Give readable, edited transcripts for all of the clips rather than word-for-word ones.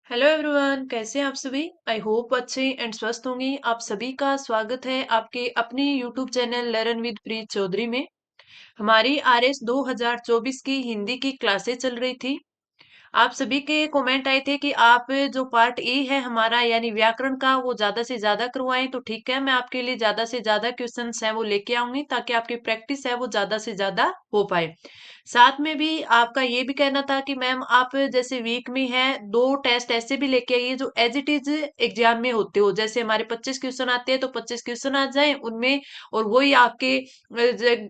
Hello everyone, कैसे हैं आप सभी। आई होप अच्छे एंड स्वस्थ होंगे। आप सभी का स्वागत है आपके अपने यूट्यूब चैनल लर्न विद प्रीत चौधरी में। हमारी आरएस 2024 की हिंदी की क्लासेस चल रही थी। आप सभी के कमेंट आए थे कि आप जो पार्ट ए है हमारा यानी व्याकरण का वो ज्यादा से ज्यादा करवाएं, तो ठीक है, मैं आपके लिए ज्यादा से ज्यादा क्वेश्चंस हैं वो लेके आऊंगी ताकि आपकी प्रैक्टिस है वो ज्यादा से ज्यादा हो पाए। साथ में भी आपका ये भी कहना था कि मैम आप जैसे वीक में है दो टेस्ट ऐसे भी लेके आइए जो एज इट इज एग्जाम में होते हो। जैसे हमारे 25 क्वेश्चन आते हैं तो 25 क्वेश्चन आ जाए उनमें, और वही आपके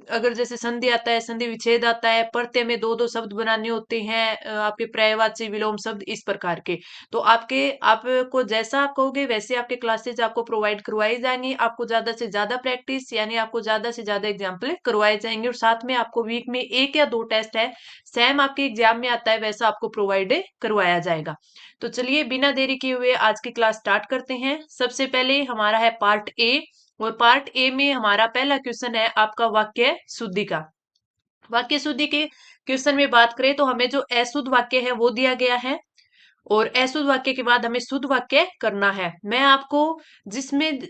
अगर जैसे संधि आता है, संधि विच्छेद आता है, प्रत्यय में दो दो शब्द बनाने होते हैं, आपके पर्यायवाची विलोम शब्द इस प्रकार के। तो आपको जैसा आप कहोगे वैसे आपके क्लासेज आपको प्रोवाइड करवाई जाएंगी। आपको ज्यादा से ज्यादा प्रैक्टिस यानी आपको ज्यादा से ज्यादा एग्जाम्पल करवाए जाएंगे, और साथ में आपको वीक में एक या दो टेस्ट है सेम आपके एग्जाम में आता है वैसा आपको प्रोवाइड करवाया जाएगा। तो चलिए बिना देरी किए हुए आज की क्लास स्टार्ट करते हैं। सबसे पहले हमारा है पार्ट ए, और पार्ट ए में हमारा पहला क्वेश्चन है आपका वाक्य शुद्धि का। वाक्य शुद्धि के क्वेश्चन में बात करें तो हमें जो अशुद्ध वाक्य है वो दिया गया है, और अशुद्ध वाक्य के बाद हमें शुद्ध वाक्य करना है। मैं आपको जिसमें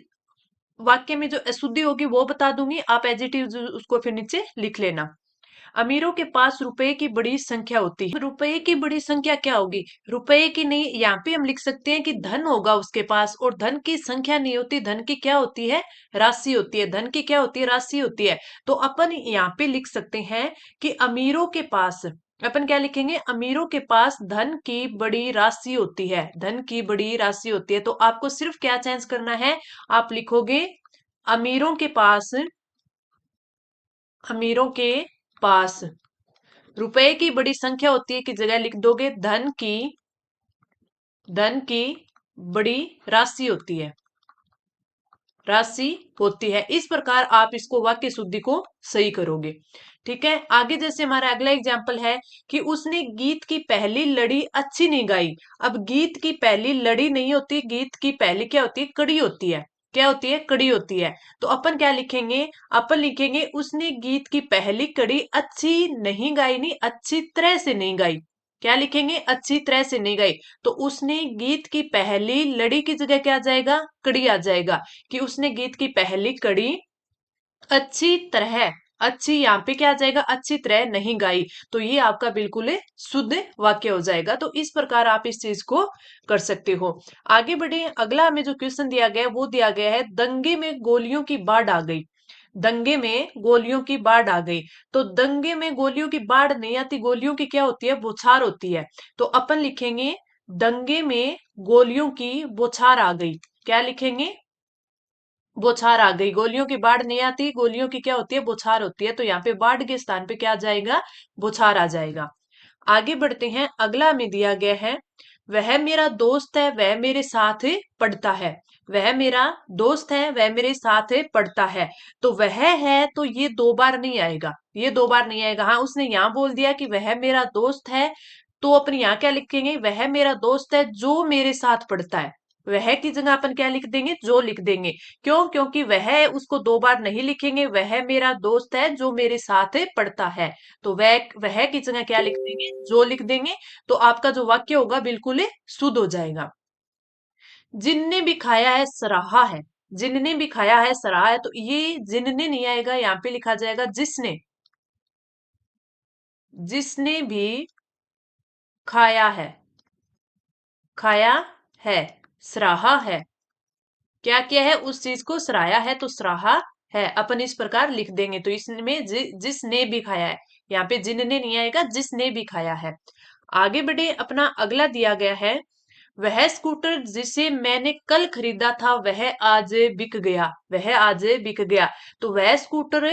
वाक्य में जो अशुद्धि होगी वो बता दूंगी, आप एज इट इज उसको फिर नीचे लिख लेना। अमीरों के पास रुपए की बड़ी संख्या होती है। रुपए की बड़ी संख्या क्या होगी? रुपए की नहीं, यहाँ पे हम लिख सकते हैं कि धन होगा उसके पास, और धन की संख्या नहीं होती, धन की क्या होती है? राशि होती है। धन की क्या होती है? राशि होती है। तो अपन यहाँ पे लिख सकते हैं कि अमीरों के पास, अपन क्या लिखेंगे? अमीरों के पास धन की बड़ी राशि होती है। धन की बड़ी राशि होती है। तो आपको सिर्फ क्या चेंज करना है? आप लिखोगे अमीरों के पास, अमीरों के पास रुपए की बड़ी संख्या होती है की जगह लिख दोगे धन की बड़ी राशि होती है। राशि होती है। इस प्रकार आप इसको वाक्य शुद्धि को सही करोगे। ठीक है, आगे जैसे हमारा अगला एग्जाम्पल है कि उसने गीत की पहली लड़ी अच्छी नहीं गाई। अब गीत की पहली लड़ी नहीं होती, गीत की पहली क्या होती है? कड़ी होती है। क्या होती है? कड़ी होती है। तो अपन क्या लिखेंगे? अपन लिखेंगे उसने गीत की पहली कड़ी अच्छी नहीं गाई, नहीं अच्छी तरह से नहीं गाई। क्या लिखेंगे? अच्छी तरह से नहीं गाई। तो उसने गीत की पहली लड़ी की जगह क्या आ जाएगा? कड़ी आ जाएगा, कि उसने गीत की पहली कड़ी अच्छी तरह, अच्छी यहाँ पे क्या आ जाएगा? अच्छी तरह नहीं गाई। तो ये आपका बिल्कुल शुद्ध वाक्य हो जाएगा। तो इस प्रकार आप इस चीज को कर सकते हो। आगे बढ़े, अगला हमें जो क्वेश्चन दिया गया है वो दिया गया है दंगे में गोलियों की बाढ़ आ गई। दंगे में गोलियों की बाढ़ आ गई। तो दंगे में गोलियों की बाढ़ नहीं आती, गोलियों की क्या होती है? बौछार होती है। तो अपन लिखेंगे दंगे में गोलियों की बौछार आ गई। क्या लिखेंगे? बौछार आ गई। गोलियों की बाढ़ नहीं आती, गोलियों की क्या होती है? बौछार होती है। तो यहाँ पे बाढ़ के स्थान पे क्या आ जाएगा? बौछार आ जाएगा। आगे बढ़ते हैं, अगला हमें दिया गया है वह मेरा दोस्त है वह मेरे साथ पढ़ता है। वह मेरा दोस्त है वह मेरे साथ पढ़ता है। तो वह है तो ये दो बार नहीं आएगा, ये दो बार नहीं आएगा। हाँ, उसने यहाँ बोल दिया कि वह मेरा दोस्त है, तो अपन यहाँ क्या लिखेंगे? वह मेरा दोस्त है जो मेरे साथ पढ़ता है। वह की जगह अपन क्या लिख देंगे? जो लिख देंगे। क्यों? क्योंकि वह उसको दो बार नहीं लिखेंगे। वह मेरा दोस्त है जो मेरे साथ पढ़ता है। तो वह की जगह क्या लिख देंगे? जो लिख देंगे। तो आपका जो वाक्य होगा बिल्कुल शुद्ध हो जाएगा। जिनने भी खाया है सराहा है। जिनने भी खाया है सराहा है। तो ये जिनने नहीं आएगा, यहाँ पे लिखा जाएगा जिसने। जिसने भी खाया है, खाया है, सराहा है। क्या किया है? उस चीज को सराहा है, तो सराहा है अपन इस प्रकार लिख देंगे। तो इसमें जिसने भी खाया है, यहाँ पे जिनने नहीं आएगा, जिसने भी खाया है। आगे बढ़े, अपना अगला दिया गया है वह स्कूटर जिसे मैंने कल खरीदा था वह आज बिक गया। वह आज बिक गया। तो वह स्कूटर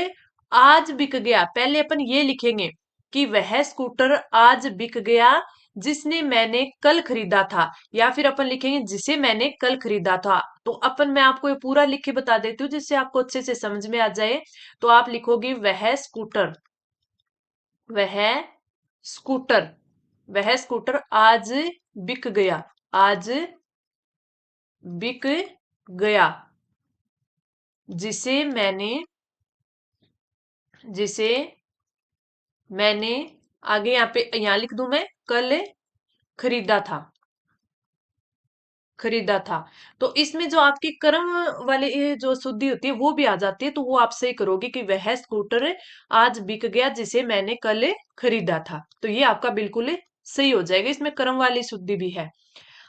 आज बिक गया। पहले अपन ये लिखेंगे कि वह स्कूटर आज बिक गया जिसने मैंने कल खरीदा था, या फिर अपन लिखेंगे जिसे मैंने कल खरीदा था। तो अपन मैं आपको ये पूरा लिख के बता देती हूँ जिससे आपको अच्छे से समझ में आ जाए। तो आप लिखोगे वह स्कूटर, वह स्कूटर, वह स्कूटर आज बिक गया, आज बिक गया जिसे मैंने, जिसे मैंने, आगे यहाँ पे यहाँ लिख दूं मैं, कल खरीदा था। खरीदा था। तो इसमें जो आपकी कर्म वाले ये जो शुद्धि होती है वो भी आ जाती है, तो वो आप सही करोगे कि वह स्कूटर आज बिक गया जिसे मैंने कल खरीदा था। तो ये आपका बिल्कुल सही हो जाएगा, इसमें कर्म वाली शुद्धि भी है।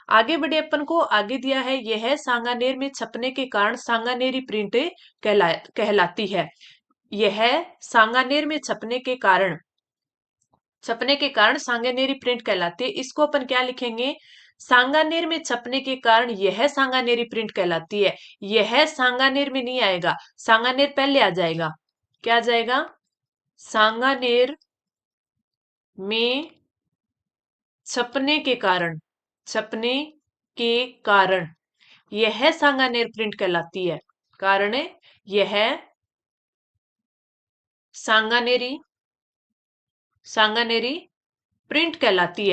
आगे बढ़े, अपन को आगे दिया है यह सांगानेर में छपने के कारण सांगानेरी प्रिंट कहलाती है। यह सांगानेर में छपने के कारण सांगानेरी प्रिंट कहलाती है। इसको अपन क्या लिखेंगे? सांगानेर में छपने के कारण यह सांगानेरी प्रिंट कहलाती है। यह सांगानेर में नहीं आएगा, सांगानेर पहले आ जाएगा। क्या आ जाएगा? सांगानेर में छपने के कारण यह सांगानेर प्रिंट कहलाती है। कारण यह सांगानेरी सांगानेरी प्रिंट कहलाती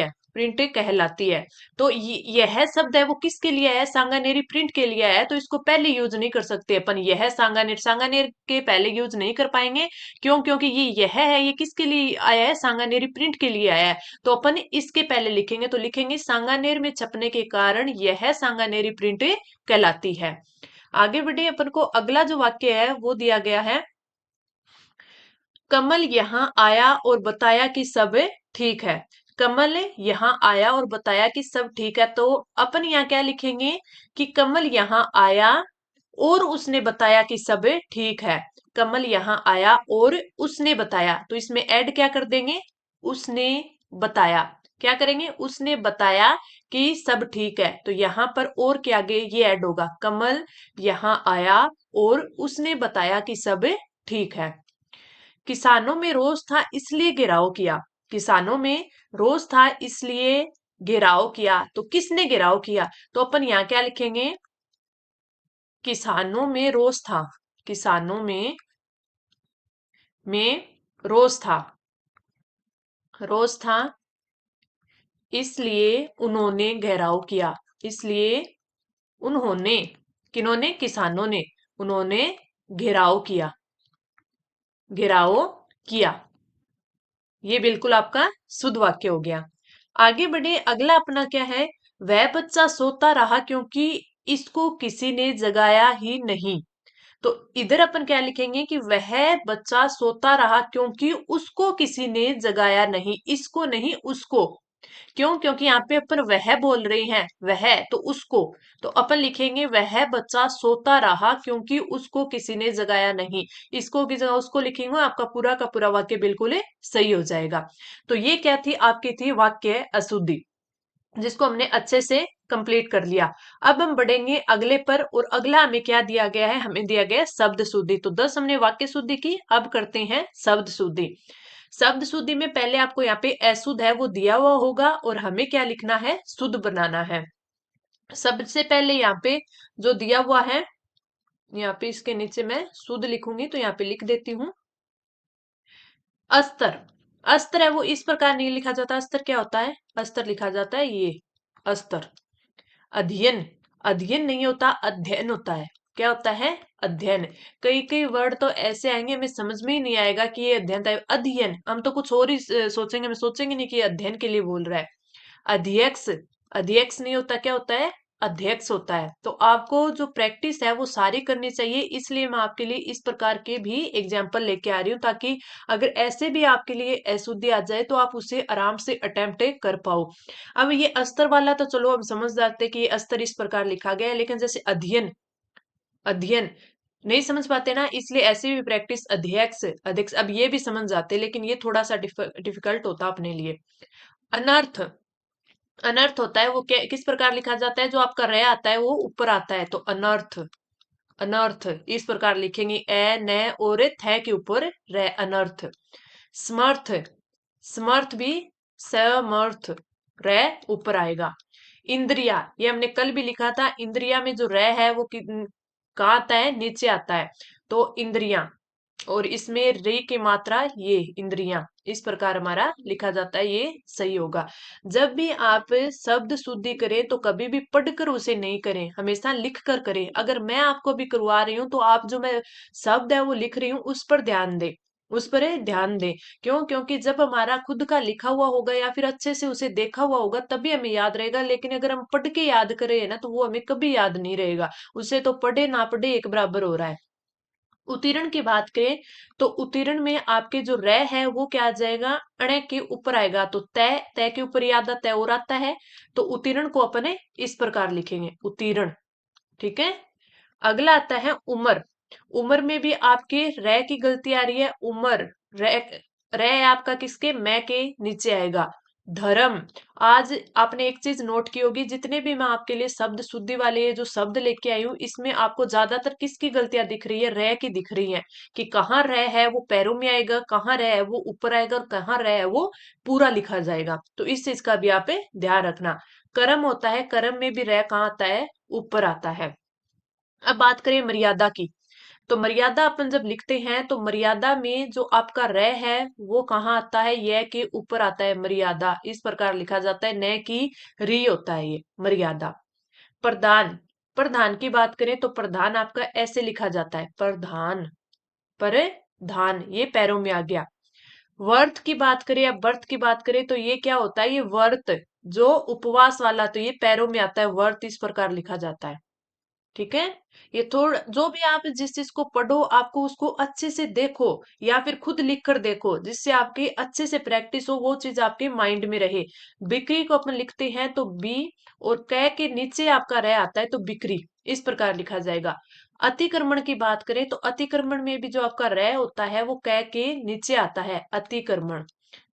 है। तो यह शब्द है वो किसके लिए है? सांगानेरी प्रिंट के लिए है, तो इसको पहले यूज नहीं कर सकते अपन। यह सांगानेर सांगानेर के पहले यूज नहीं कर पाएंगे। क्यों? क्योंकि यह है, ये किसके लिए आया है? सांगानेरी प्रिंट के लिए आया है। तो अपन इसके पहले लिखेंगे, तो लिखेंगे सांगानेर में छपने के कारण यह सांगानेरी प्रिंट कहलाती है। आगे बढ़े, अपन को अगला जो वाक्य है वो दिया गया है, कमल यहाँ आया और बताया कि सब ठीक है। कमल यहाँ आया और बताया कि सब ठीक है, तो अपन यहाँ क्या लिखेंगे कि कमल यहाँ आया और उसने बताया कि सब ठीक है। कमल यहाँ आया और उसने बताया, तो इसमें ऐड क्या कर देंगे? उसने बताया। क्या करेंगे? उसने बताया कि सब ठीक है, तो यहाँ पर और के आगे ये ऐड होगा, कमल यहाँ आया और उसने बताया कि सब ठीक है। किसानों में रोष था इसलिए घेराव किया। किसानों में रोष था इसलिए घेराव किया, तो किसने घेराव किया? तो अपन यहाँ क्या लिखेंगे? किसानों में रोष था। किसानों में रोष था। रोष था इसलिए उन्होंने घेराव किया। इसलिए उन्होंने, किन्होंने? किसानों ने, उन्होंने घेराव किया। घेराव किया। ये बिल्कुल आपका शुद्ध वाक्य हो गया। आगे बढ़े, अगला अपना क्या है? वह बच्चा सोता रहा क्योंकि इसको किसी ने जगाया ही नहीं। तो इधर अपन क्या लिखेंगे कि वह बच्चा सोता रहा क्योंकि उसको किसी ने जगाया नहीं। इसको नहीं, उसको। क्यों? क्योंकि यहाँ पे अपन वह बोल रहे हैं, वह तो उसको। तो अपन लिखेंगे वह बच्चा सोता रहा क्योंकि उसको किसी ने जगाया नहीं। इसको की जगह उसको लिखेंगे, आपका पूरा का पूरा वाक्य बिल्कुल सही हो जाएगा। तो ये क्या थी? आपकी थी वाक्य अशुद्धि, जिसको हमने अच्छे से कंप्लीट कर लिया। अब हम बढ़ेंगे अगले पर, और अगला हमें क्या दिया गया है? हमें दिया गया है शब्द शुद्धि। तो 10 हमने वाक्य शुद्धि की, अब करते हैं शब्द शुद्धि। शब्द शुद्धि में पहले आपको यहाँ पे अशुद्ध है वो दिया हुआ होगा, और हमें क्या लिखना है? शुद्ध बनाना है। सबसे पहले यहाँ पे जो दिया हुआ है, यहाँ पे इसके नीचे मैं शुद्ध लिखूंगी, तो यहाँ पे लिख देती हूँ अस्तर। अस्तर है वो इस प्रकार नहीं लिखा जाता। अस्तर क्या होता है? अस्तर लिखा जाता है ये अस्तर। अध्ययन, अध्ययन नहीं होता, अध्ययन होता है। क्या होता है? अध्ययन। कई कई वर्ड तो ऐसे आएंगे हमें समझ में ही नहीं आएगा कि ये अध्ययन था। अध्ययन, हम तो कुछ और ही सोचेंगे, हम सोचेंगे नहीं कि ये अध्ययन के लिए बोल रहा है। अध्यक्ष, अध्यक्ष नहीं होता, क्या होता है? अध्यक्ष होता है। तो आपको जो प्रैक्टिस है वो सारी करनी चाहिए, इसलिए मैं आपके लिए इस प्रकार के भी एग्जाम्पल लेके आ रही हूँ, ताकि अगर ऐसे भी आपके लिए अशुद्धि आ जाए तो आप उसे आराम से अटेम्प्ट कर पाओ। अब ये अस्तर वाला तो चलो हम समझ जाते कि ये अस्तर इस प्रकार लिखा गया है, लेकिन जैसे अध्ययन, अध्ययन नहीं समझ पाते ना, इसलिए ऐसी भी प्रैक्टिस, अध्यक्ष, अध्यक्ष, अब ये भी समझ जाते, लेकिन ये थोड़ा सा डिफिकल्ट होता अपने लिए। अनर्थ, अनर्थ होता है वो किस प्रकार लिखा जाता है? जो आपका रे आता है वो ऊपर आता है, तो अनर्थ। अनर्थ इस प्रकार लिखेंगे, ए न और थ के ऊपर रे, अनर्थ। समर्थ, समर्थ भी समर्थ, रे ऊपर आएगा। इंद्रिया, ये हमने कल भी लिखा था, इंद्रिया में जो रे है वो कहाँ आता है? नीचे आता है, तो इंद्रिया। और इसमें रे की मात्रा ये इंद्रियां, इस प्रकार हमारा लिखा जाता है, ये सही होगा। जब भी आप शब्द शुद्धि करें तो कभी भी पढ़कर उसे नहीं करें, हमेशा लिख कर करें। अगर मैं आपको भी करवा रही हूँ तो आप जो मैं शब्द है वो लिख रही हूँ उस पर ध्यान दें, उस पर ध्यान दें। क्यों? क्योंकि जब हमारा खुद का लिखा हुआ होगा या फिर अच्छे से उसे देखा हुआ होगा तभी हमें याद रहेगा, लेकिन अगर हम पढ़ के याद करें ना तो वो हमें कभी याद नहीं रहेगा। उसे तो पढ़े ना पढ़े एक बराबर हो रहा है। उत्तीर्ण की बात करें तो उत्तीर्ण में आपके जो रै है वो क्या आ जाएगा? अणे के ऊपर आएगा, तो तय, तय के ऊपर याद आता है और आता है, तो उत्तीर्ण को अपने इस प्रकार लिखेंगे, उत्तीर्ण। ठीक है। अगला आता है उमर। उमर में भी आपके रै की गलती आ रही है, उमर, रै, रै आपका किसके? मैं के नीचे आएगा। धर्म। आज आपने एक चीज नोट की होगी, जितने भी मैं आपके लिए शब्द शुद्धि वाले ये जो शब्द लेके आई हूँ इसमें आपको ज्यादातर किसकी गलतियां दिख रही है? रै की दिख रही है, कि कहाँ रै है वो पैरों में आएगा, कहाँ रै है वो ऊपर आएगा, और कहाँ रै है वो पूरा लिखा जाएगा। तो इस चीज का भी आप ध्यान रखना। कर्म होता है, कर्म में भी रै कहाँ आता है? ऊपर आता है। अब बात करें मर्यादा की, तो मर्यादा अपन जब लिखते हैं तो मर्यादा में जो आपका रै है वो कहाँ आता है? य के ऊपर आता है, मर्यादा इस प्रकार लिखा जाता है, न की री होता है ये मर्यादा। प्रधान। प्रधान की बात करें तो प्रधान आपका ऐसे लिखा जाता है, प्रधान, पर धान, ये पैरों में आ गया। वर्त की बात करें या व्रत की बात करें तो ये क्या होता है? ये वर्त, जो उपवास वाला, तो ये पैरों में आता है, वर्त इस प्रकार लिखा जाता है। ठीक है। ये थोड़ा जो भी आप जिस चीज को पढ़ो आपको उसको अच्छे से देखो या फिर खुद लिख कर देखो, जिससे आपकी अच्छे से प्रैक्टिस हो, वो चीज आपके माइंड में रहे। बिक्री को अपन लिखते हैं तो बी, और कै के नीचे आपका रह आता है तो बिक्री, इस प्रकार लिखा जाएगा। अतिक्रमण की बात करें तो अतिक्रमण में भी जो आपका रह होता है वो कै के नीचे आता है, अतिक्रमण।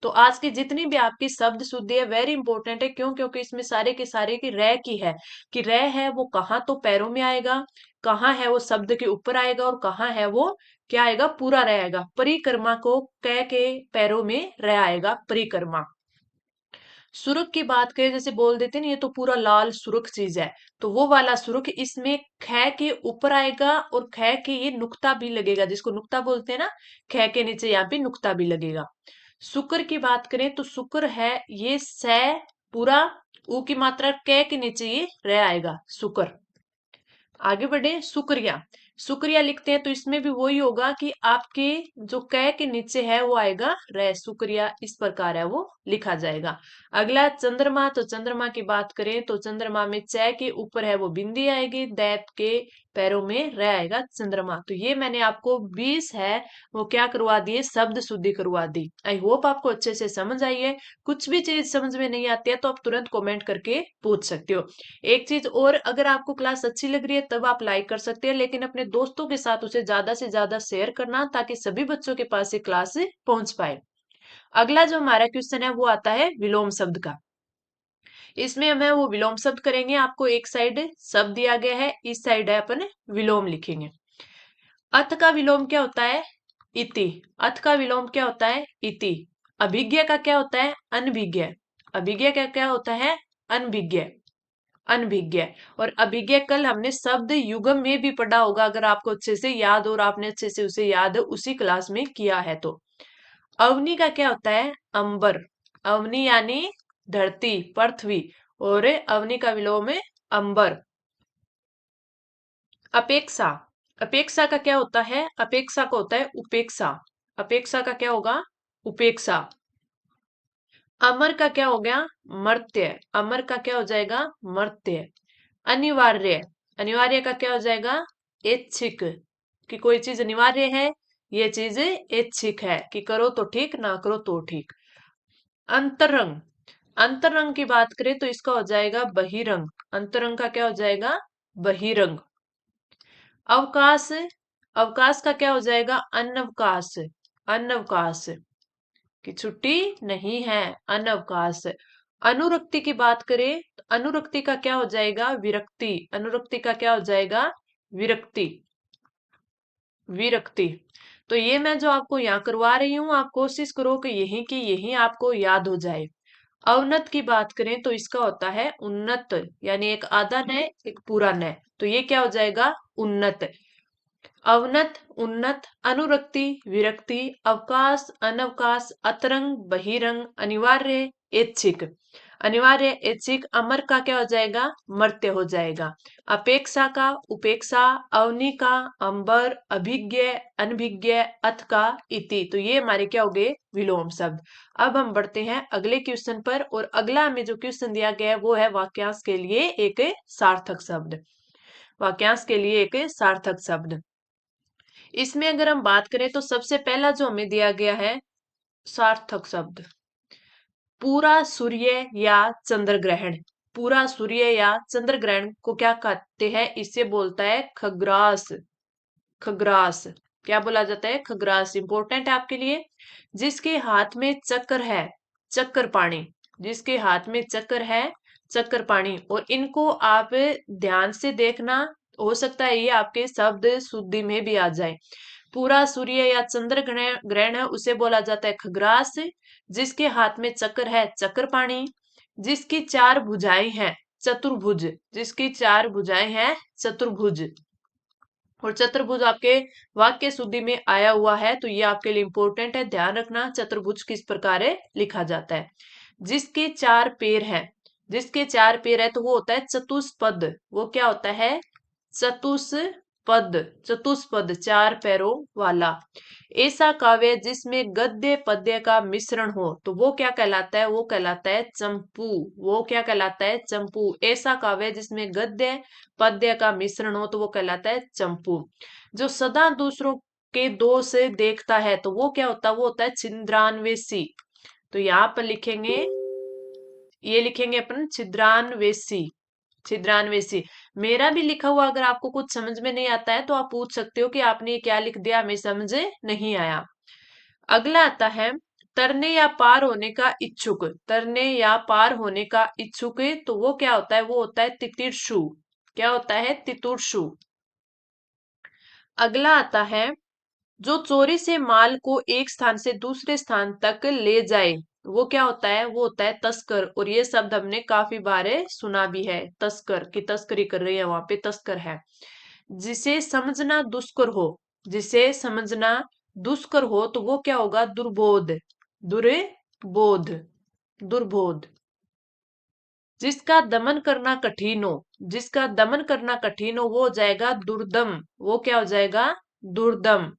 तो आज की जितनी भी आपकी शब्द शुद्धि है वेरी इंपॉर्टेंट है, क्यों? क्योंकि इसमें सारे के सारे की रह की है, कि रह है वो कहाँ तो पैरों में आएगा, कहाँ है वो शब्द के ऊपर आएगा, और कहाँ है वो क्या आएगा? पूरा रहेगा। परिक्रमा को कै के पैरों में रह आएगा, परिक्रमा। सुर्ख की बात करें, जैसे बोल देते हैं ना ये तो पूरा लाल सुर्ख चीज है, तो वो वाला सुर्ख इसमें ख के ऊपर आएगा और ख के ये नुक्ता भी लगेगा, जिसको नुक्ता बोलते हैं ना, ख के नीचे यहाँ पे नुक्ता भी लगेगा। शुक्र की बात करें तो शुक्र है ये स पूरा, ऊ की मात्रा क के नीचे ये रह आएगा, शुक्र। आगे बढ़े, शुक्रिया। शुक्रिया लिखते हैं तो इसमें भी वही होगा कि आपके जो कै के नीचे है वो आएगा रे, शुक्रिया इस प्रकार है वो लिखा जाएगा। अगला चंद्रमा, तो चंद्रमा की बात करें तो चंद्रमा में च के ऊपर है वो बिंदी आएगी, दैत के पैरों में रह आएगा, चंद्रमा। तो ये मैंने आपको 20 है वो क्या करवा दिए? शब्द शुद्धि करवा दी। आई होप आपको अच्छे से समझ आई है। कुछ भी चीज समझ में नहीं आती है तो आप तुरंत कमेंट करके पूछ सकते हो। एक चीज और, अगर आपको क्लास अच्छी लग रही है तब आप लाइक कर सकते हैं, लेकिन अपने दोस्तों के साथ उसे ज्यादा से ज्यादा शेयर करना ताकि सभी बच्चों के पास ये क्लास पहुंच पाए। अगला जो हमारा क्वेश्चन है वो आता है विलोम शब्द का। इसमें हमें वो विलोम शब्द करेंगे। आपको एक साइड शब्द दिया गया है, इस साइड है अपन विलोम लिखेंगे। अथ का विलोम क्या होता है? इति। अथ का विलोम क्या होता है? इति। अभिज्ञ का क्या होता है? अनभिज्ञ। अभिज्ञ का क्या होता है? अनभिज्ञ। अनभिज्ञ। और अभिज्ञ कल हमने शब्द युगम में भी पढ़ा होगा, अगर आपको अच्छे से याद और आपने अच्छे से उसे याद उसी क्लास में किया है तो। अवनी का क्या होता है? अंबर। अवनी यानी धरती, पृथ्वी, और अवनी का विलोम है अंबर। अपेक्षा। अपेक्षा का क्या होता है? अपेक्षा का होता है उपेक्षा। अपेक्षा का क्या होगा? उपेक्षा। अमर का क्या हो गया? मर्त्य। अमर का क्या हो जाएगा? मर्त्य। अनिवार्य। अनिवार्य का क्या हो जाएगा? ऐच्छिक। कि कोई चीज अनिवार्य है, ये चीज ऐच्छिक है, कि करो तो ठीक, ना करो तो ठीक। अंतरंग। अंतरंग की बात करें तो इसका हो जाएगा बहिरंग। अंतरंग का क्या हो जाएगा? बहिरंग। अवकाश। अवकाश का क्या हो जाएगा? अनवकाश। अनवकाश, की छुट्टी नहीं है, अनवकाश। अनुरक्ति की बात करें तो अनुरक्ति का क्या हो जाएगा? विरक्ति। अनुरक्ति का क्या हो जाएगा? विरक्ति। विरक्ति। तो ये मैं जो आपको यहाँ करवा रही हूँ आप कोशिश करो कि यही की यही आपको याद हो जाए। अवनत की बात करें तो इसका होता है उन्नत, यानी एक आधा न एक पूरा न, तो ये क्या हो जाएगा? उन्नत। अवनत, उन्नत, अनुरक्ति, विरक्ति, अवकाश, अनवकाश, अतरंग, बहिरंग, अनिवार्य, ऐच्छिक। अनिवार्य, ऐच्छिक, अमर का क्या हो जाएगा, मर्त्य हो जाएगा। अपेक्षा का उपेक्षा, अवनि का अंबर, अभिज्ञ अनभिज्ञ, अथ का इति। तो ये हमारे क्या हो गए, विलोम शब्द। अब हम बढ़ते हैं अगले क्वेश्चन पर, और अगला हमें जो क्वेश्चन दिया गया है वो है वाक्यांश के लिए एक सार्थक शब्द। वाक्यांश के लिए एक सार्थक शब्द। इसमें अगर हम बात करें तो सबसे पहला जो हमें दिया गया है सार्थक शब्द, पूरा सूर्य या चंद्र ग्रहण। पूरा सूर्य या चंद्र ग्रहण को क्या कहते हैं, इसे बोलता है खग्रास। खग्रास क्या बोला जाता है, खग्रास। इंपॉर्टेंट है आपके लिए। जिसके हाथ में चक्र है, चक्कर पाणी। जिसके हाथ में चक्र है, चक्कर पाणी। और इनको आप ध्यान से देखना, हो सकता है ये आपके शब्द शुद्धि में भी आ जाए। पूरा सूर्य या चंद्र ग्रहण है उसे बोला जाता है खग्रास। जिसके हाथ में चक्र है, चक्र पाणी। जिसकी चार भुजाएं हैं, चतुर्भुज। जिसकी चार भुजाएं हैं, चतुर्भुज। और चतुर्भुज आपके वाक्य शुद्धि में आया हुआ है, तो ये आपके लिए इंपॉर्टेंट है, ध्यान रखना चतुर्भुज किस प्रकार लिखा जाता है। जिसके चार पैर है, जिसके चार पैर है तो वो होता है चतुष्पद। वो क्या होता है, चतुष्पद। चतुष्पद चार पैरों वाला। ऐसा काव्य जिसमें गद्य पद्य का मिश्रण हो तो वो क्या कहलाता है, वो कहलाता है चंपू। वो क्या कहलाता है, चंपू। ऐसा काव्य जिसमें गद्य पद्य का मिश्रण हो तो वो कहलाता है चंपू। जो सदा दूसरों के दोष देखता है तो वो क्या होता है, वो होता है छिद्रान्वेषी। तो यहाँ पर लिखेंगे, ये लिखेंगे अपन छिद्रान्वेषी। छिद्रान्वेषी। मेरा भी लिखा हुआ अगर आपको कुछ समझ में नहीं आता है तो आप पूछ सकते हो कि आपने ये क्या लिख दिया, हमें समझ नहीं आया। अगला आता है तरने या पार होने का इच्छुक। तरने या पार होने का इच्छुक, तो वो क्या होता है, वो होता है तितीर्षु। क्या होता है, तितुर्षु। अगला आता है जो चोरी से माल को एक स्थान से दूसरे स्थान तक ले जाए, वो क्या होता है, वो होता है तस्कर। और ये शब्द हमने काफी बार सुना भी है, तस्कर की तस्करी कर रही है, वहां पे तस्कर है। जिसे समझना दुष्कर हो, जिसे समझना दुष्कर हो तो वो क्या होगा, दुर्बोध। दुर्बोध, दुर्बोध। जिसका दमन करना कठिन हो, जिसका दमन करना कठिन हो वो हो जाएगा दुर्दम। वो क्या हो जाएगा, दुर्दम।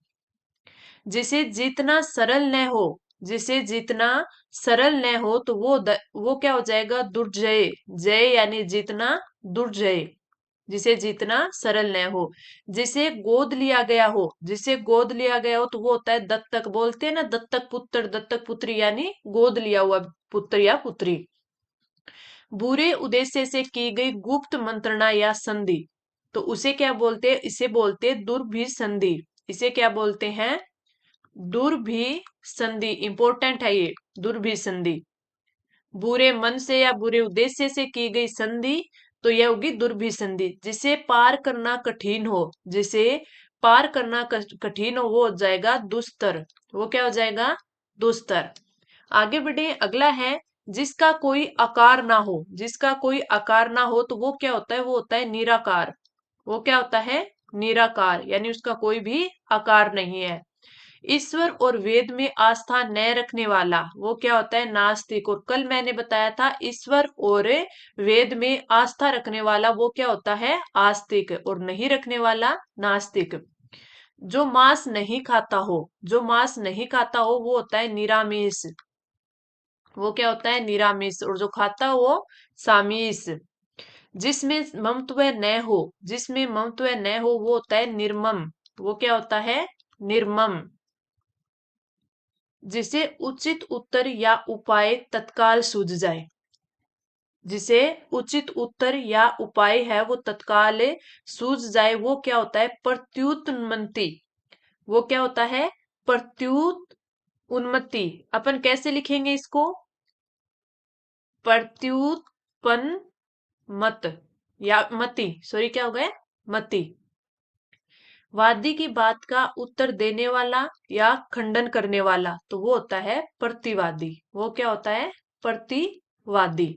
जिसे जीतना सरल न हो, जिसे जीतना सरल न हो तो वो क्या हो जाएगा, दुर्जय। जय यानी जीतना, दुर्जय। जिसे जीतना सरल न हो। जिसे गोद लिया गया हो, जिसे गोद लिया गया हो तो वो होता है दत्तक। बोलते हैं ना दत्तक पुत्र, दत्तक पुत्री, यानी गोद लिया हुआ पुत्र या पुत्री। बुरे उद्देश्य से की गई गुप्त मंत्रणा या संधि, तो उसे क्या बोलते हैं, इसे बोलते हैं दुर्भिसंधि। इसे क्या बोलते हैं, दुर्भिसंधि। इंपॉर्टेंट है ये, दुर्भिसंधि। बुरे मन से या बुरे उद्देश्य से की गई संधि तो यह होगी दुर्भिसंधि। जिसे पार करना कठिन हो, जिसे पार करना कठिन हो वो हो जाएगा दुस्तर। वो क्या हो जाएगा, दुस्तर। आगे बढ़े, अगला है जिसका कोई आकार ना हो। जिसका कोई आकार ना हो तो वो क्या होता है, वो होता है निराकार। वो क्या होता है, निराकार, यानी उसका कोई भी आकार नहीं है। ईश्वर और वेद में आस्था न रखने वाला वो क्या होता है, नास्तिक। और कल मैंने बताया था ईश्वर और वेद में आस्था रखने वाला वो क्या होता है, आस्तिक। और नहीं रखने वाला नास्तिक। जो मांस नहीं खाता हो, जो मांस नहीं खाता हो वो होता है निरामिष। वो क्या होता है, निरामिष। और जो खाता हो वो सामिष। जिसमें ममत्व न हो, जिसमें ममत्व न हो वो होता है निर्मम। वो क्या होता है, निर्मम। जिसे उचित उत्तर या उपाय तत्काल सूझ जाए। जिसे उचित उत्तर या उपाय है वो तत्काल सूझ जाए वो क्या होता है, प्रत्युत उन्मत्ति। वो क्या होता है, प्रत्युत उन्मत्ति। अपन कैसे लिखेंगे इसको, प्रत्युत्पन्न मत या मति, सॉरी क्या हो गया, मति। वादी की बात का उत्तर देने वाला या खंडन करने वाला तो वो होता है प्रतिवादी। वो क्या होता है, प्रतिवादी।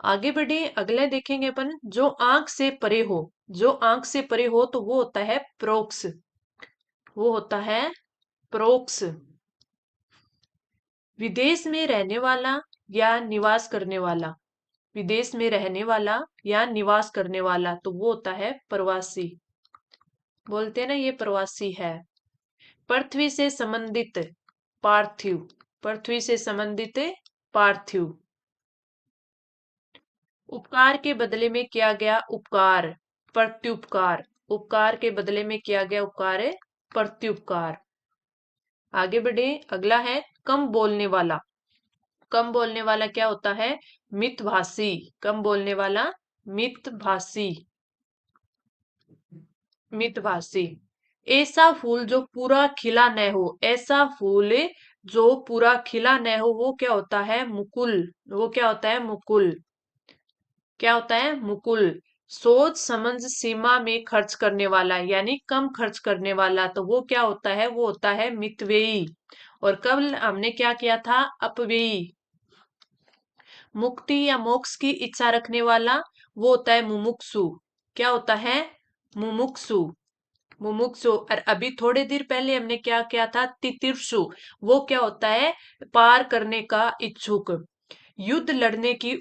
आगे बढ़े, अगले देखेंगे अपन जो आंख से परे हो। जो आंख से परे हो तो वो होता है प्रोक्ष। वो होता है प्रोक्ष। विदेश में रहने वाला या निवास करने वाला, विदेश में रहने वाला या निवास करने वाला, तो वो होता है प्रवासी। बोलते हैं ना ये प्रवासी है। पृथ्वी से संबंधित पार्थिव, पृथ्वी से संबंधित पार्थिव। उपकार के बदले में किया गया उपकार, प्रत्युपकार। उपकार के बदले में किया गया उपकार है प्रत्युपकार। आगे बढ़े, अगला है कम बोलने वाला। कम बोलने वाला क्या होता है? मितभाषी। कम बोलने वाला मितभाषी। मितभाषी। ऐसा फूल जो पूरा खिला न हो, ऐसा फूल जो पूरा खिला न हो, वो क्या होता है? मुकुल। वो क्या होता है? मुकुल। क्या होता है? मुकुल। सोच समझ सीमा में खर्च करने वाला, यानी कम खर्च करने वाला, तो वो क्या होता है? वो होता है मितव्ययी। और कल हमने क्या किया था? अपव्ययी। मुक्ति या मोक्ष की इच्छा रखने वाला, वो होता है मुमुक्षु। क्या होता है? मुमुक्षु। मुमुक्षु। और अभी थोड़े देर पहले हमने क्या किया था? तितिर्षु। वो क्या होता है? पार करने का इच्छुक। युद्ध लड़ने की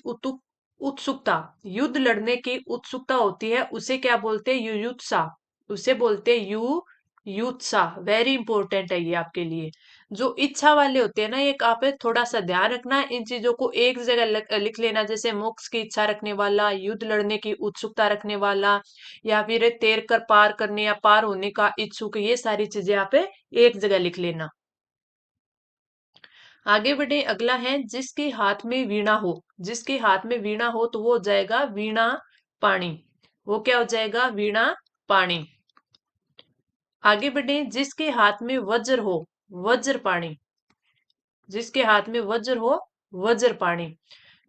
उत्सुकता। युद्ध लड़ने की उत्सुकता होती है, उसे क्या बोलते हैं? युयुत्सा। उसे बोलते हैं युयुत्सा। वेरी इंपॉर्टेंट है ये आपके लिए। जो इच्छा वाले होते हैं ना, एक आप थोड़ा सा ध्यान रखना, इन चीजों को एक जगह लिख लेना, जैसे मोक्ष की इच्छा रखने वाला, युद्ध लड़ने की उत्सुकता रखने वाला, या फिर तैर कर पार करने या पार होने का इच्छुक, ये सारी चीजें आप एक जगह लिख लेना। आगे बढ़े, अगला है जिसके हाथ में वीणा हो। जिसके हाथ में वीणा हो तो वो हो जाएगा वीणा पाणी। वो क्या हो जाएगा? वीणा पाणी। आगे बढ़े, जिसके हाथ में वज्र हो, वज्र पाणी। जिसके हाथ में वज्र हो, वज्र पाणी।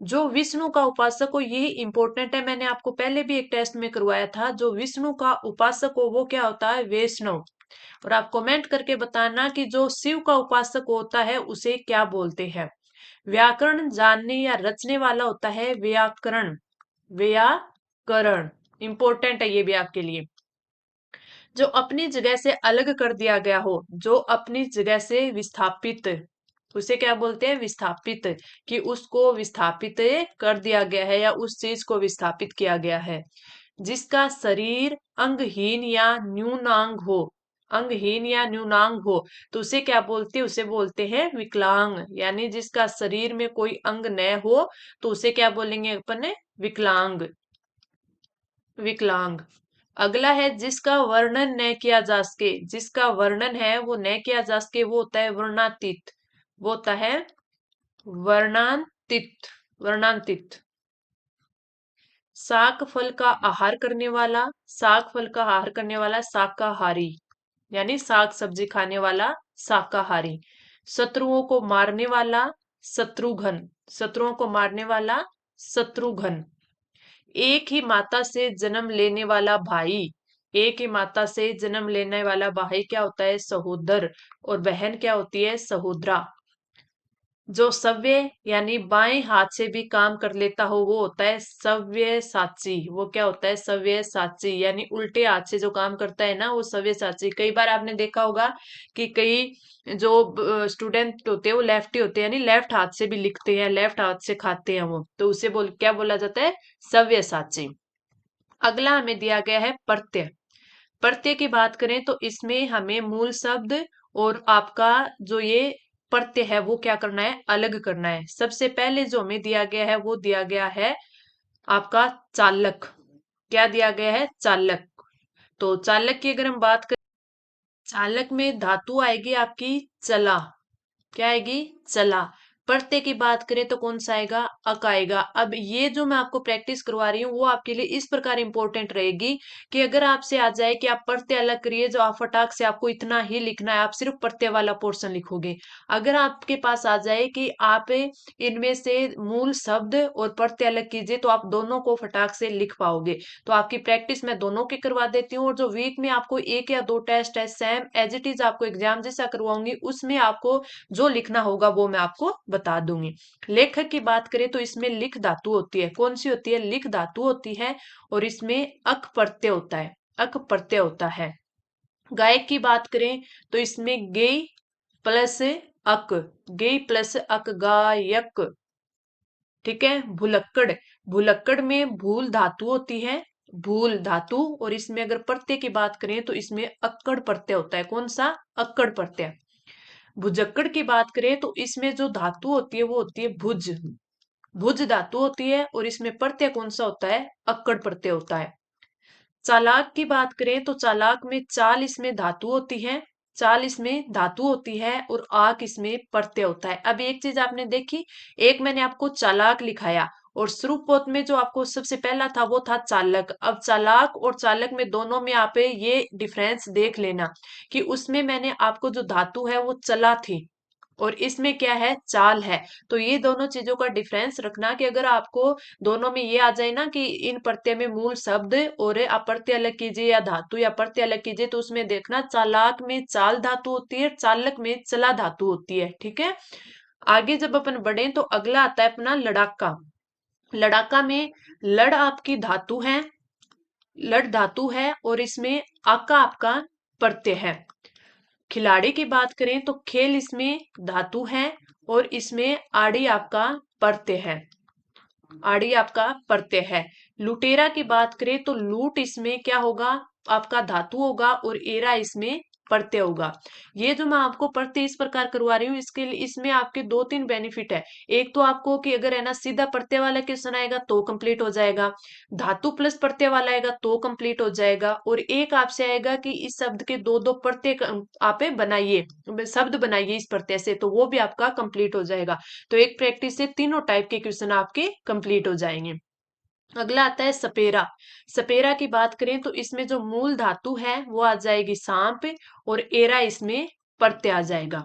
जो विष्णु का उपासक हो, यही इंपॉर्टेंट है, मैंने आपको पहले भी एक टेस्ट में करवाया था। जो विष्णु का उपासक हो वो क्या होता है? वैष्णव। और आप कमेंट करके बताना कि जो शिव का उपासक होता है उसे क्या बोलते हैं। व्याकरण जानने या रचने वाला होता है व्याकरण। व्याकरण इंपॉर्टेंट है ये भी आपके लिए। जो अपनी जगह से अलग कर दिया गया हो, जो अपनी जगह से विस्थापित, उसे क्या बोलते हैं? विस्थापित। कि उसको विस्थापित कर दिया गया है या उस चीज को विस्थापित किया गया है। जिसका शरीर अंगहीन या न्यूनांग हो, अंगहीन या न्यूनांग हो, तो उसे क्या बोलते हैं? उसे बोलते हैं विकलांग। यानी जिसका शरीर में कोई अंग न हो तो उसे क्या बोलेंगे अपन? विकलांग। विकलांग। अगला है जिसका वर्णन न किया जा सके। जिसका वर्णन है वो न किया जा सके, वो होता है वर्णातीत। वो होता है वर्णांतित। वर्णांतित। शाक फल का आहार करने वाला। शाक फल का आहार करने वाला शाकाहारी, यानी साग सब्जी खाने वाला शाकाहारी। शत्रुओं को मारने वाला शत्रुघ्न। शत्रुओं को मारने वाला शत्रुघ्न। एक ही माता से जन्म लेने वाला भाई। एक ही माता से जन्म लेने वाला भाई क्या होता है? सहोदर। और बहन क्या होती है? सहोदरा। जो सव्य यानी बाएं हाथ से भी काम कर लेता हो वो होता है सव्य साची। वो क्या होता है? सव्य साची। यानी उल्टे हाथ से जो काम करता है ना, वो सव्य साची। कई बार आपने देखा होगा कि कई जो स्टूडेंट होते हैं वो लेफ्टी होते हैं, यानी लेफ्ट हाथ से भी लिखते हैं, लेफ्ट हाथ से खाते हैं वो, तो उसे क्या बोला जाता है? सव्य साची। अगला हमें दिया गया है प्रत्यय। प्रत्यय की बात करें तो इसमें हमें मूल शब्द और आपका जो ये प्रत्यय है वो क्या करना है? अलग करना है। सबसे पहले जो हमें दिया गया है वो दिया गया है आपका चालक। क्या दिया गया है? चालक। तो चालक की अगर हम बात करें, चालक में धातु आएगी आपकी चला। क्या आएगी? चला। प्रत्यय की बात करें तो कौन सा आएगा? अक आएगा। अब ये जो मैं आपको प्रैक्टिस करवा रही हूँ वो आपके लिए इस प्रकार इंपॉर्टेंट रहेगी कि अगर आपसे आ जाए कि आप प्रत्यय अलग करिए, जो आप फटाक से आपको इतना ही लिखना है, आप सिर्फ प्रत्यय वाला पोर्शन लिखोगे। अगर आपके पास आ जाए कि आप इनमें से मूल शब्द और प्रत्यय अलग कीजिए, तो आप दोनों को फटाक से लिख पाओगे। तो आपकी प्रैक्टिस मैं दोनों की करवा देती हूँ, और जो वीक में आपको एक या दो टेस्ट है सेम एज इट इज आपको एग्जाम जैसा करवाऊंगी, उसमें आपको जो लिखना होगा वो मैं आपको बता दूंगी। लेखक की बात करें तो इसमें लिख धातु होती है। कौन सी होती है? लिख धातु होती है। और इसमें अक प्रत्यय होता है। अक प्रत्यय होता है। गायक की बात करें तो इसमें गे प्लस अक। गे प्लस अक गायक। ठीक है। भुलक्कड़, भुलक्कड़ में भूल धातु होती है, भूल धातु, और इसमें अगर प्रत्यय की बात करें तो इसमें अक्कड़ प्रत्यय होता है। कौन सा? अक्कड़ प्रत्यय। भुजक्कड़ की बात करें तो इसमें जो धातु होती है वो होती है भुज, भुज धातु होती है, और इसमें प्रत्यय कौन सा होता है? अक्कड़ प्रत्यय होता है। चालाक की बात करें तो चालाक में चाल इसमें धातु होती है, चाल इसमें धातु होती है, और आक इसमें प्रत्यय होता है। अब एक चीज आपने देखी, एक मैंने आपको चालाक लिखाया, और श्रुपोत में जो आपको सबसे पहला था वो था चालक। अब चालाक और चालक में दोनों में आप ये डिफरेंस देख लेना कि उसमें मैंने आपको जो धातु है वो चला थी, और इसमें क्या है? चाल है। तो ये दोनों चीजों का डिफरेंस रखना कि अगर आपको दोनों में ये आ जाए ना कि इन प्रत्यय में मूल शब्द और अप्रत्यय अलग कीजिए या धातु या प्रत्यय अलग कीजिए, तो उसमें देखना चालाक में चाल धातु होती है, चालक में चला धातु होती है। ठीक है। आगे जब अपन बढ़े तो अगला आता है अपना लड़ाका। लड़ाका में लड़ आपकी धातु है, लड़ धातु है, और इसमें आका आपका प्रत्यय है। खिलाड़ी की बात करें तो खेल इसमें धातु है, और इसमें आड़ी आपका प्रत्यय है, आड़ी आपका प्रत्यय है। लुटेरा की बात करें तो लूट इसमें क्या होगा? आपका धातु होगा, और एरा इसमें प्रत्यय होगा। ये जो मैं आपको प्रत्यय इस प्रकार करवा रही हूँ, इसके लिए इसमें आपके दो तीन बेनिफिट है। एक तो आपको कि अगर है ना सीधा प्रत्यय वाला क्वेश्चन आएगा तो कंप्लीट हो जाएगा, धातु प्लस प्रत्यय वाला आएगा तो कंप्लीट हो जाएगा, और एक आपसे आएगा कि इस शब्द के दो दो प्रत्यय आप बनाइए, शब्द बनाइए इस प्रत्यय से, तो वो भी आपका कंप्लीट हो जाएगा। तो एक प्रैक्टिस से तीनों टाइप के क्वेश्चन आपके कंप्लीट हो जाएंगे। अगला आता है सपेरा। सपेरा की बात करें तो इसमें जो मूल धातु है वो आ जाएगी सांप, और एरा इसमें प्रत्यय आ जाएगा।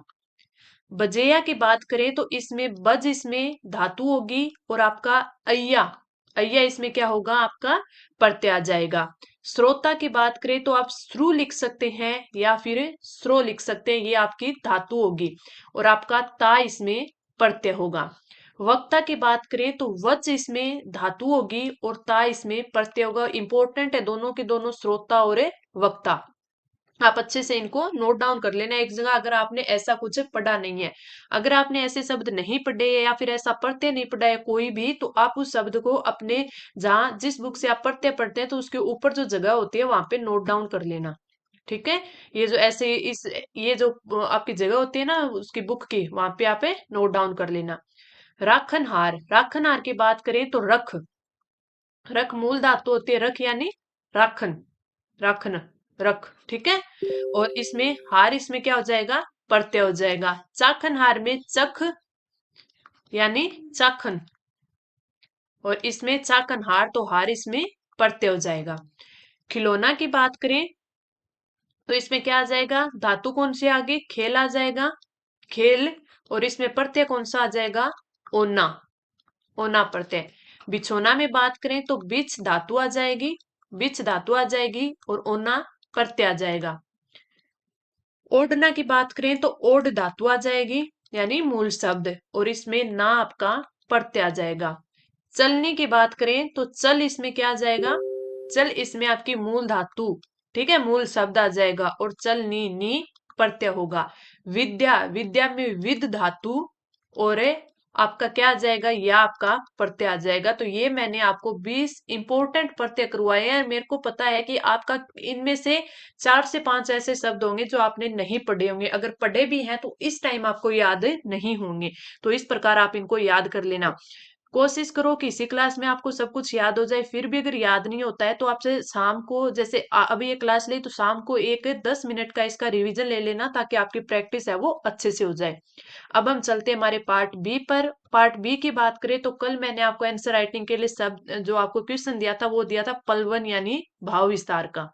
बजेया की बात करें तो इसमें बज इसमें धातु होगी, और आपका अय्या, अय्या इसमें क्या होगा? आपका प्रत्यय आ जाएगा। श्रोता की बात करें तो आप श्रु लिख सकते हैं या फिर श्रो लिख सकते हैं, ये आपकी धातु होगी, और आपका ता इसमें प्रत्यय होगा। वक्ता की बात करें तो वच इसमें धातु होगी, और ता इसमें प्रत्यय होगा। इंपॉर्टेंट है दोनों के दोनों, श्रोता और वक्ता। आप अच्छे से इनको नोट डाउन कर लेना एक जगह, अगर आपने ऐसा कुछ पढ़ा नहीं है। अगर आपने ऐसे शब्द नहीं पढ़े या फिर ऐसा प्रत्यय नहीं पढ़ा है कोई भी, तो आप उस शब्द को अपने जहां जिस बुक से आप प्रत्यय पढ़ते हैं तो उसके ऊपर जो जगह होती है वहां पे नोट डाउन कर लेना। ठीक है। ये जो ऐसे इस ये जो आपकी जगह होती है ना उसकी बुक की, वहां पे आप नोट डाउन कर लेना। राखनहार, राखनहार की बात करें तो रख, रख मूल धातु होती है रख, यानी राखन, राखन, रख। ठीक है। और इसमें हार इसमें क्या हो जाएगा? प्रत्यय हो जाएगा। चाखन हार में चख यानी चाखन, और इसमें चाखन हार तो हार इसमें प्रत्यय हो जाएगा। खिलौना की बात करें तो इसमें क्या आ जाएगा? धातु कौन सी आगे? खेल आ जाएगा, खेल, और इसमें प्रत्यय कौन सा आ जाएगा? ओना, ओना प्रत्यय। बिछोना में बात करें तो बिछ धातु आ जाएगी, बिछ धातु आ जाएगी, और ओना प्रत्यय आ जाएगा। ओढ़ना की बात करें तो ओढ़ धातु आ जाएगी, यानी मूल शब्द, और इसमें ना आपका प्रत्यय आ जाएगा। चलने की बात करें तो चल इसमें क्या आ जाएगा? चल इसमें आपकी मूल धातु, ठीक है, मूल शब्द आ जाएगा, और चल नी प्रत्यय होगा। विद्या, विद्या में विद धातु, और आपका क्या आ जाएगा? या आपका प्रत्यय आ जाएगा। तो ये मैंने आपको 20 इंपॉर्टेंट प्रत्यय करवाए हैं। मेरे को पता है कि आपका इनमें से 4 से 5 ऐसे शब्द होंगे जो आपने नहीं पढ़े होंगे, अगर पढ़े भी हैं तो इस टाइम आपको याद नहीं होंगे। तो इस प्रकार आप इनको याद कर लेना। कोशिश करो कि इसी क्लास में आपको सब कुछ याद हो जाए। फिर भी अगर याद नहीं होता है तो आपसे शाम को, जैसे अभी ये क्लास ली तो शाम को एक 10 मिनट का इसका रिवीजन ले लेना, ताकि आपकी प्रैक्टिस है वो अच्छे से हो जाए। अब हम चलते हैं हमारे पार्ट बी पर। पार्ट बी की बात करें तो कल मैंने आपको आंसर राइटिंग के लिए सब जो आपको क्वेश्चन दिया था वो दिया था पलवन यानी भाव विस्तार का।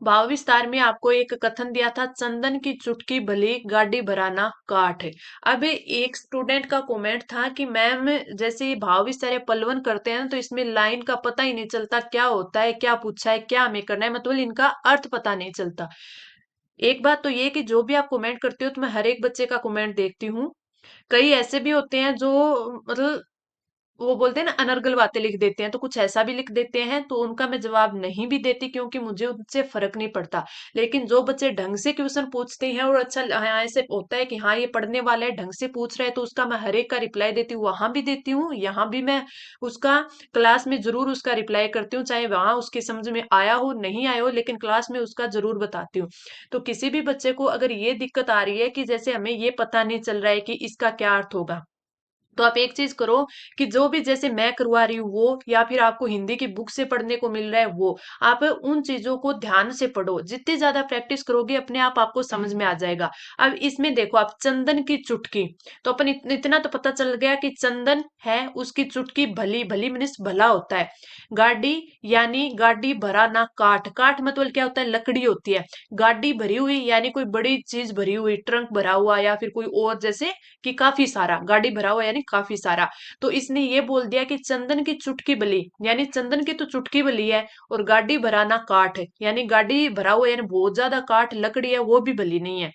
भाव विस्तार में आपको एक कथन दिया था, चंदन की चुटकी भली गाड़ी भराना काठ। अब एक स्टूडेंट का कमेंट था कि मैम जैसे ये भाव विस्तार या पलवन करते हैं तो इसमें लाइन का पता ही नहीं चलता, क्या होता है, क्या पूछा है, क्या हमें करना है, मतलब इनका अर्थ पता नहीं चलता। एक बात तो ये कि जो भी आप कमेंट करते हो तो मैं हर एक बच्चे का कमेंट देखती हूँ। कई ऐसे भी होते हैं जो मतलब वो बोलते हैं ना अनर्गल बातें लिख देते हैं, तो कुछ ऐसा भी लिख देते हैं, तो उनका मैं जवाब नहीं भी देती क्योंकि मुझे उनसे फर्क नहीं पड़ता। लेकिन जो बच्चे ढंग से क्वेश्चन पूछते हैं और अच्छा हाँ ऐसे होता है कि हाँ ये पढ़ने वाला है ढंग से पूछ रहा है, तो उसका मैं हर एक का रिप्लाई देती हूँ, वहां भी देती हूँ, यहाँ भी मैं उसका क्लास में जरूर उसका रिप्लाई करती हूँ, चाहे वहां उसके समझ में आया हो नहीं आया हो, लेकिन क्लास में उसका जरूर बताती हूँ। तो किसी भी बच्चे को अगर ये दिक्कत आ रही है कि जैसे हमें ये पता नहीं चल रहा है कि इसका क्या अर्थ होगा, तो आप एक चीज करो कि जो भी जैसे मैं करवा रही हूँ वो, या फिर आपको हिंदी की बुक से पढ़ने को मिल रहा है वो, आप उन चीजों को ध्यान से पढ़ो। जितनी ज्यादा प्रैक्टिस करोगे अपने आप आपको समझ में आ जाएगा। अब इसमें देखो आप, चंदन की चुटकी, तो अपन इतना तो पता चल गया कि चंदन है, उसकी चुटकी भली, भली मीन्स भला होता है। गाड़ी, यानी गाड़ी भरा ना काठ, काठ मतलब क्या होता है, लकड़ी होती है। गाड़ी भरी हुई यानी कोई बड़ी चीज भरी हुई, ट्रंक भरा हुआ, या फिर कोई और जैसे कि काफी सारा, गाड़ी भरा हुआ यानी काफी सारा। तो इसने ये बोल दिया कि चंदन की चुटकी बली, यानी चंदन की तो चुटकी बली है, और गाड़ी भराना काठ यानी गाड़ी भरा हुआ यानी बहुत ज्यादा काठ लकड़ी है वो भी बली नहीं है।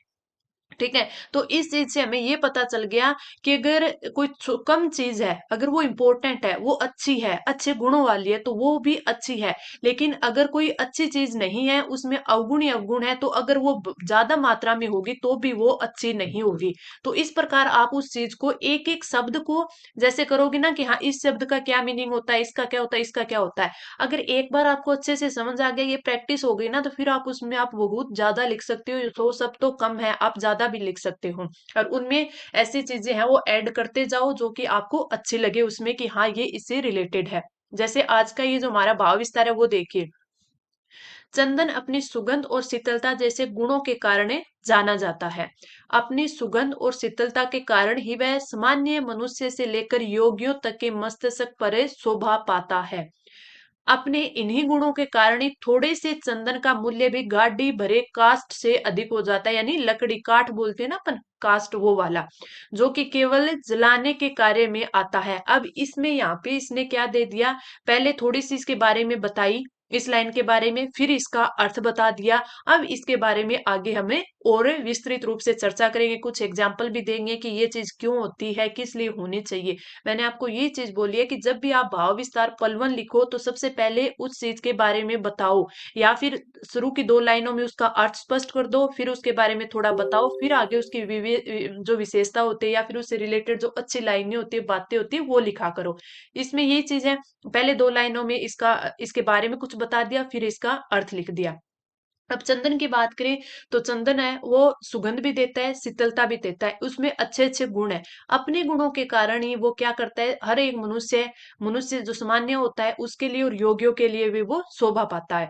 ठीक है। तो इस चीज से हमें ये पता चल गया कि अगर कोई कम चीज है, अगर वो इंपॉर्टेंट है, वो अच्छी है, अच्छे गुणों वाली है, तो वो भी अच्छी है। लेकिन अगर कोई अच्छी चीज नहीं है, उसमें अवगुण ही अवगुण है, तो अगर वो ज्यादा मात्रा में होगी तो भी वो अच्छी नहीं होगी। तो इस प्रकार आप उस चीज को एक एक शब्द को जैसे करोगे ना कि हाँ इस शब्द का क्या मीनिंग होता है, इसका क्या होता है, इसका क्या होता है। अगर एक बार आपको अच्छे से समझ आ गया, ये प्रैक्टिस हो गई ना, तो फिर आप उसमें आप बहुत ज्यादा लिख सकते हो। तो सब तो कम है, आप ज्यादा भी लिख सकते हो। और उनमें ऐसी चीजें हैं वो ऐड करते जाओ जो कि आपको अच्छी लगे उसमें कि हाँ ये इससे रिलेटेड है। जैसे आज का ये जो हमारा भाव विस्तार है वो देखिए। चंदन अपनी सुगंध और शीतलता जैसे गुणों के कारण जाना जाता है। अपनी सुगंध और शीतलता के कारण ही वह सामान्य मनुष्य से लेकर योगियों तक के मस्तिष्क पर शोभा पाता है। अपने इन्हीं गुणों के कारण ही थोड़े से चंदन का मूल्य भी गाड़ी भरे कास्ट से अधिक हो जाता है, यानी लकड़ी काठ बोलते हैं ना अपन, कास्ट वो वाला, जो कि केवल जलाने के कार्य में आता है। अब इसमें यहाँ पे इसने क्या दे दिया, पहले थोड़ी सी इसके बारे में बताई, इस लाइन के बारे में, फिर इसका अर्थ बता दिया। अब इसके बारे में आगे हमें और विस्तृत रूप से चर्चा करेंगे, कुछ एग्जाम्पल भी देंगे कि ये चीज क्यों होती है, किस लिए होनी चाहिए। मैंने आपको ये चीज बोली है कि जब भी आप भाव विस्तार पलवन लिखो तो सबसे पहले उस चीज के बारे में बताओ, या फिर शुरू की दो लाइनों में उसका अर्थ स्पष्ट कर दो, फिर उसके बारे में थोड़ा बताओ, फिर आगे उसकी जो विशेषता होती है या फिर उससे रिलेटेड जो अच्छी लाइनें होती है, बातें होती है, वो लिखा करो। इसमें ये चीज है, पहले दो लाइनों में इसके बारे में कुछ बता दिया, फिर इसका अर्थ लिख दिया। अब चंदन की बात करें तो चंदन है वो सुगंध भी देता है, शीतलता भी देता है, उसमें अच्छे अच्छे गुण है। अपने गुणों के कारण ही वो क्या करता है, हर एक मनुष्य जो सामान्य होता है उसके लिए और योगियों के लिए भी वो शोभा पाता है।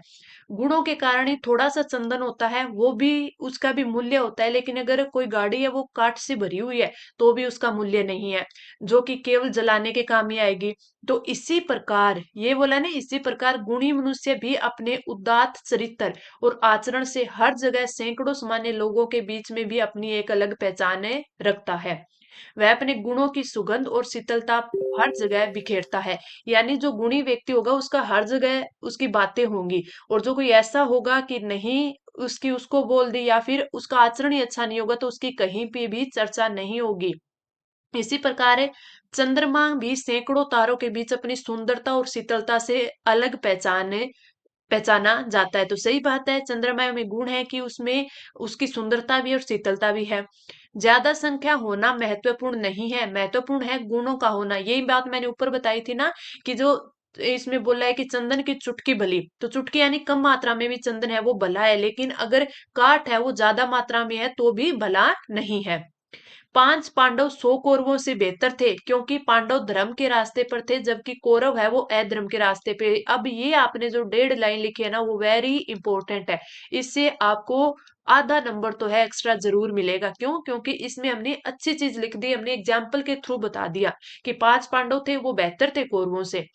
गुणों के कारण ही थोड़ा सा चंदन होता है, वो भी उसका भी मूल्य होता है। लेकिन अगर कोई गाड़ी है वो काठ से भरी हुई है तो भी उसका मूल्य नहीं है, जो कि केवल जलाने के काम ही आएगी। तो इसी प्रकार ये बोला ना, इसी प्रकार गुणी मनुष्य भी अपने उदात्त चरित्र और आचरण से हर जगह सैकड़ों सामान्य लोगों के बीच में भी अपनी एक अलग पहचान रखता है। वह अपने गुणों की सुगंध और शीतलता हर जगह बिखेरता है। यानी जो गुणी व्यक्ति होगा उसका हर जगह उसकी बातें होंगी, और जो कोई ऐसा होगा कि नहीं उसकी उसको बोल दी या फिर उसका आचरण ही अच्छा नहीं होगा तो उसकी कहीं पे भी चर्चा नहीं होगी। इसी प्रकार चंद्रमा भी सैकड़ों तारों के बीच अपनी सुंदरता और शीतलता से अलग पहचाना जाता है। तो सही बात है, चंद्रमा में गुण है कि उसमें उसकी सुंदरता भी और शीतलता भी है। ज्यादा संख्या होना महत्वपूर्ण नहीं है, महत्वपूर्ण है गुणों का होना। यही बात मैंने ऊपर बताई थी ना कि जो इसमें बोला है कि चंदन की चुटकी भली, तो चुटकी यानी कम मात्रा में भी चंदन है वो भला है, लेकिन अगर काठ है वो ज्यादा मात्रा में है तो भी भला नहीं है। 5 पांडव 100 कौरवों से बेहतर थे क्योंकि पांडव धर्म के रास्ते पर थे जबकि कौरव है वो अधर्म के रास्ते पे। अब ये आपने जो 1.5 लाइन लिखी है ना वो वेरी इंपॉर्टेंट है। इससे आपको आधा नंबर तो है एक्स्ट्रा जरूर मिलेगा। क्यों? क्योंकि इसमें हमने अच्छी चीज लिख दी, हमने एग्जाम्पल के थ्रू बता दिया कि 5 पांडव थे वो बेहतर थे कौरवों से।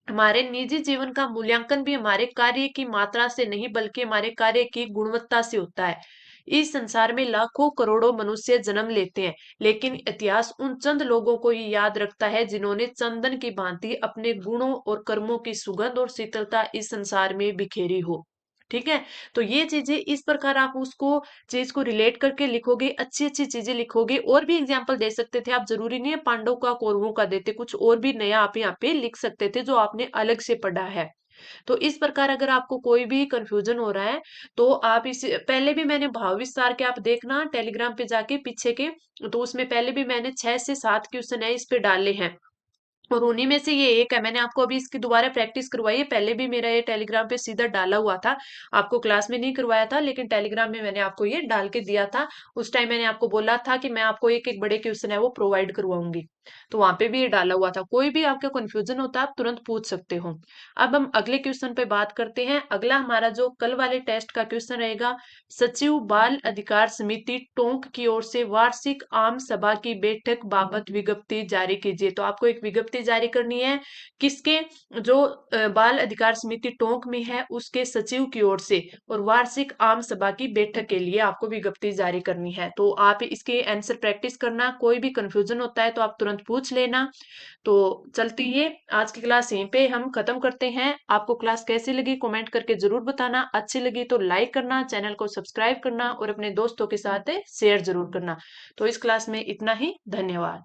हमारे निजी जीवन का मूल्यांकन भी हमारे कार्य की मात्रा से नहीं बल्कि हमारे कार्य की गुणवत्ता से होता है। इस संसार में लाखों करोड़ों मनुष्य जन्म लेते हैं, लेकिन इतिहास उन चंद लोगों को ही याद रखता है जिन्होंने चंदन की भांति अपने गुणों और कर्मों की सुगंध और शीतलता इस संसार में बिखेरी हो। ठीक है। तो ये चीजें इस प्रकार आप उसको चीज को रिलेट करके लिखोगे, अच्छी अच्छी चीजें लिखोगे। और भी एग्जाम्पल दे सकते थे आप, जरूरी नहीं है पांडव का कौरवों का देते, कुछ और भी नया आप यहाँ पे लिख सकते थे जो आपने अलग से पढ़ा है। तो इस प्रकार अगर आपको कोई भी कंफ्यूजन हो रहा है तो आप इस पहले भी मैंने भाव विस्तार के आप देखना टेलीग्राम पे जाके पीछे के, तो उसमें पहले भी मैंने 6 से 7 क्वेश्चन है इस पे डाले हैं। और उन्हीं में से ये एक है, मैंने आपको अभी इसकी दोबारा प्रैक्टिस करवाई है, पहले भी मेरा ये टेलीग्राम पे सीधा डाला हुआ था, आपको क्लास में नहीं करवाया था लेकिन टेलीग्राम में मैंने आपको ये डाल के दिया था। उस टाइम मैंने आपको बोला था कि मैं आपको एक एक बड़े क्वेश्चन है वो प्रोवाइड करवाऊंगी, तो वहां पे भी ये डाला हुआ था। कोई भी आपका कंफ्यूजन होता है आप तुरंत पूछ सकते हो। अब हम अगले क्वेश्चन पे बात करते हैं। अगला हमारा जो कल वाले टेस्ट का क्वेश्चन रहेगा, सचिव बाल अधिकार समिति टोंक की ओर से वार्षिक आम सभा की बैठक बाबत विज्ञप्ति जारी कीजिए। तो आपको एक विज्ञप्ति जारी करनी है, किसके, जो बाल अधिकार समिति टोंक में है उसके सचिव की ओर से, और वार्षिक आम सभा की बैठक के लिए आपको विज्ञप्ति जारी करनी है। तो आप इसके आंसर प्रैक्टिस करना, कोई भी कंफ्यूजन होता है तो आप तुरंत पूछ लेना। तो चलती है आज की क्लास यहीं पे हम खत्म करते हैं। आपको क्लास कैसी लगी कमेंट करके जरूर बताना, अच्छी लगी तो लाइक करना, चैनल को सब्सक्राइब करना और अपने दोस्तों के साथ शेयर जरूर करना। तो इस क्लास में इतना ही, धन्यवाद।